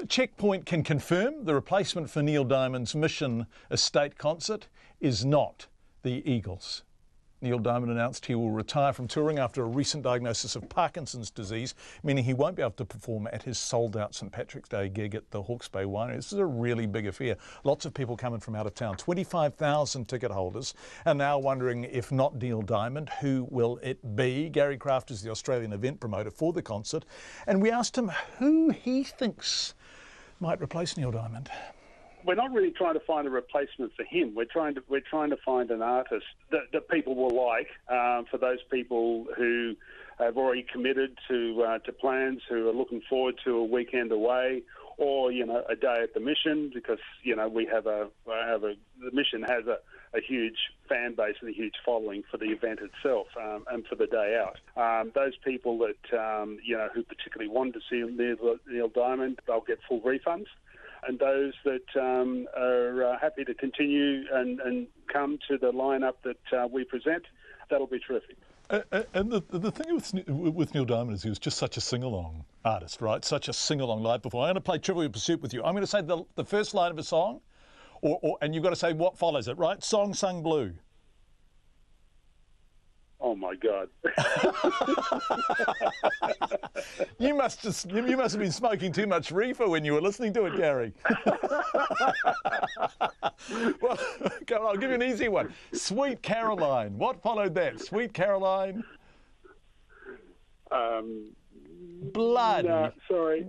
Checkpoint can confirm the replacement for Neil Diamond's Mission Estate concert is not the Eagles. Neil Diamond announced he will retire from touring after a recent diagnosis of Parkinson's disease, meaning he won't be able to perform at his sold-out St Patrick's Day gig at the Hawke's Bay winery. This is a really big affair. Lots of people coming from out of town. 25,000 ticket holders are now wondering if not Neil Diamond, who will it be? Gary Craft is the Australian event promoter for the concert, and we asked him who he thinks might replace Neil Diamond. We're not really trying to find a replacement for him. We're trying to find an artist that people will like. For those people who have already committed to plans, who are looking forward to a weekend away, or a day at the Mission, because we have the Mission has a huge fan base and a huge following for the event itself, and for the day out. Those people that who particularly want to see Neil Diamond, they'll get full refunds. And those that are happy to continue and come to the lineup that we present, that'll be terrific. And the thing with Neil Diamond is he was just such a sing-along artist, right? Such a sing-along live performer. I'm going to play Trivial Pursuit with you. I'm going to say the first line of a song, and you've got to say what follows it, right? Song sung blue. Oh my God! You must have been smoking too much reefer when you were listening to it, Gary. Well, I'll give you an easy one. Sweet Caroline. What followed that? Sweet Caroline. Blood. No, sorry.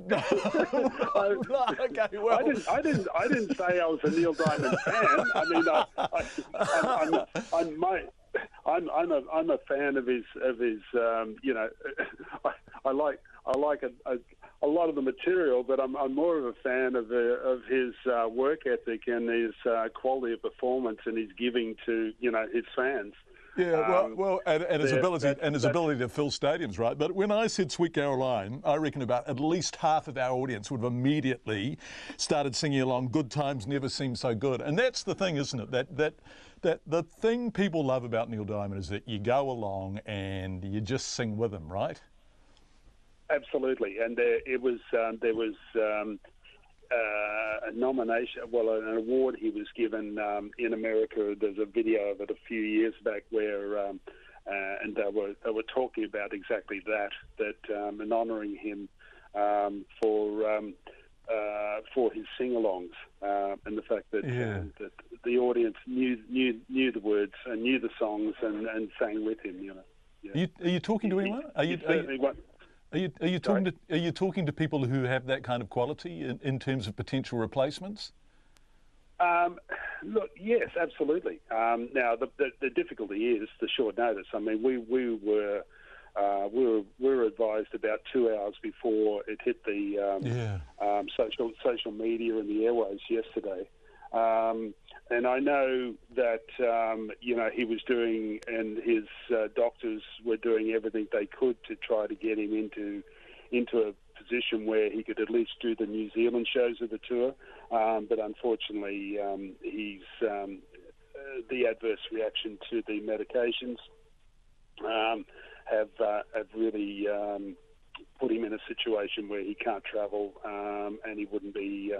Okay, well. I didn't say I was a Neil Diamond fan. I mean, I'm a fan of his. I like a lot of the material, but I'm more of a fan of his work ethic and his quality of performance and his giving to his fans. Yeah, and his ability to fill stadiums, right? But when I said Sweet Caroline, I reckon about at least half of our audience would have immediately started singing along. Good times never seem so good, and that's the thing, isn't it? That the thing people love about Neil Diamond is that you go along and you just sing with him, right? Absolutely, and there was a nomination, an award he was given in America. There's a video of it a few years back where, and they were talking about exactly that and honouring him for his sing-alongs and the fact that that the audience knew the words and knew the songs and sang with him. Yeah. Are you talking to anyone? Are you talking to people who have that kind of quality in terms of potential replacements? Look, yes, absolutely. Now the difficulty is the short notice. I mean, we were advised about 2 hours before it hit the social media and the airwaves yesterday. And I know that he was doing, and his doctors were doing everything they could to try to get him into a position where he could at least do the New Zealand shows of the tour. But unfortunately, he's the adverse reaction to the medications have really put him in a situation where he can't travel, and he wouldn't be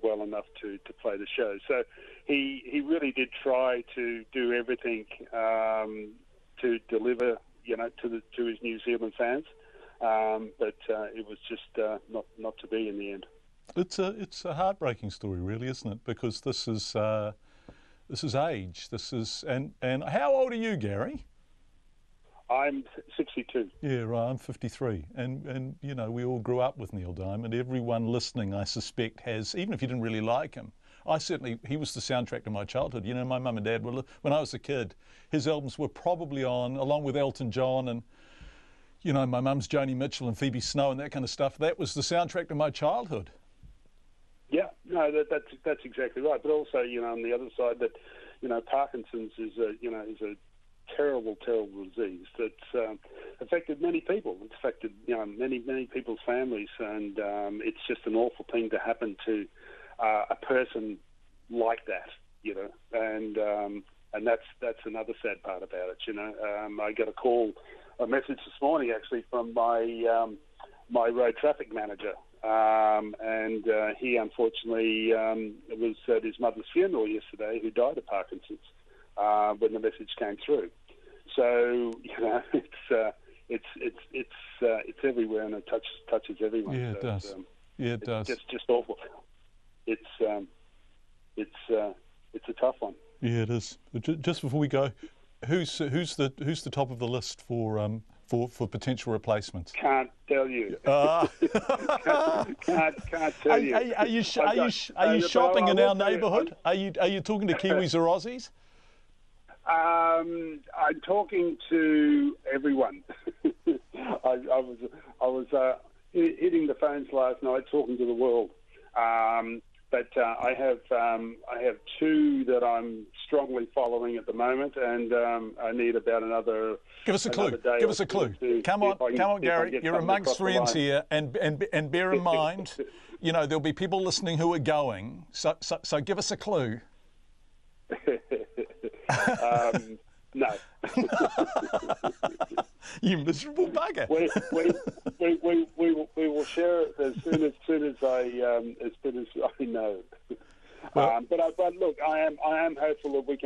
well enough to play the show. So he really did try to do everything to deliver, to his New Zealand fans, but it was just not to be in the end. It's a heartbreaking story, really, isn't it? Because this is age. And how old are you, Gary? I'm 62. Yeah, right. I'm 53. And we all grew up with Neil Diamond. Everyone listening, I suspect, has, even if you didn't really like him. He was the soundtrack to my childhood. My mum and dad when I was a kid, his albums were probably on, along with Elton John and, my mum's Joni Mitchell and Phoebe Snow and that kind of stuff. That was the soundtrack to my childhood. Yeah, no, that's exactly right. But also, on the other side, that Parkinson's is a terrible disease that's affected many people. It's affected many people's families, and it's just an awful thing to happen to a person like that. And that's another sad part about it. I got a message this morning actually from my road traffic manager and he unfortunately it was at his mother's funeral yesterday, who died of Parkinson's when the message came through. So it's everywhere, and it touches everyone. Yeah, it does. Yeah, it does. Just awful. It's a tough one. Yeah, it is. Just before we go, who's the top of the list for potential replacements? Can't tell you. Can't tell you. Are you shopping in our neighbourhood? Are you talking to Kiwis or Aussies? I'm talking to everyone. I was hitting the phones last night, talking to the world. But I have two that I'm strongly following at the moment, and I need about another. Give us a clue. Give us a clue. Come on, Gary. You're amongst friends here, and bear in mind, there'll be people listening who are going. So give us a clue. No. You miserable bugger. We will share it as soon as I know. Well, but look, I am hopeful that we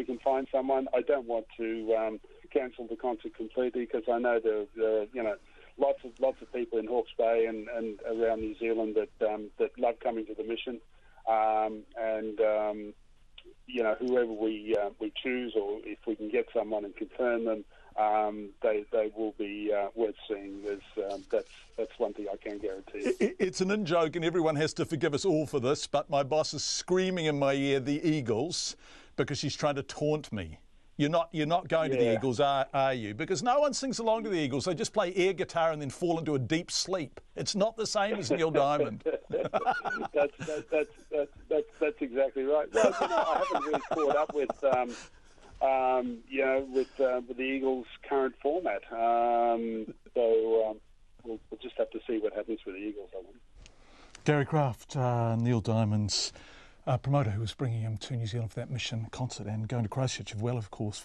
can find someone. I don't want to cancel the concert completely, because I know there lots of people in Hawke's Bay and around New Zealand that love coming to the mission, and whoever we choose, or if we can get someone and confirm them, they will be worth seeing. That's one thing I can guarantee. It's an in-joke, and everyone has to forgive us all for this, but my boss is screaming in my ear, the Eagles, because she's trying to taunt me. You're not going to the Eagles, are you? Because no one sings along to the Eagles. They just play air guitar and then fall into a deep sleep. It's not the same as Neil Diamond. That's exactly right. Well, I haven't really caught up with with the Eagles' current format. So we'll just have to see what happens with the Eagles, I think. Gary Kraft, Neil Diamond's promoter, who was bringing him to New Zealand for that mission concert and going to Christchurch as well, of course.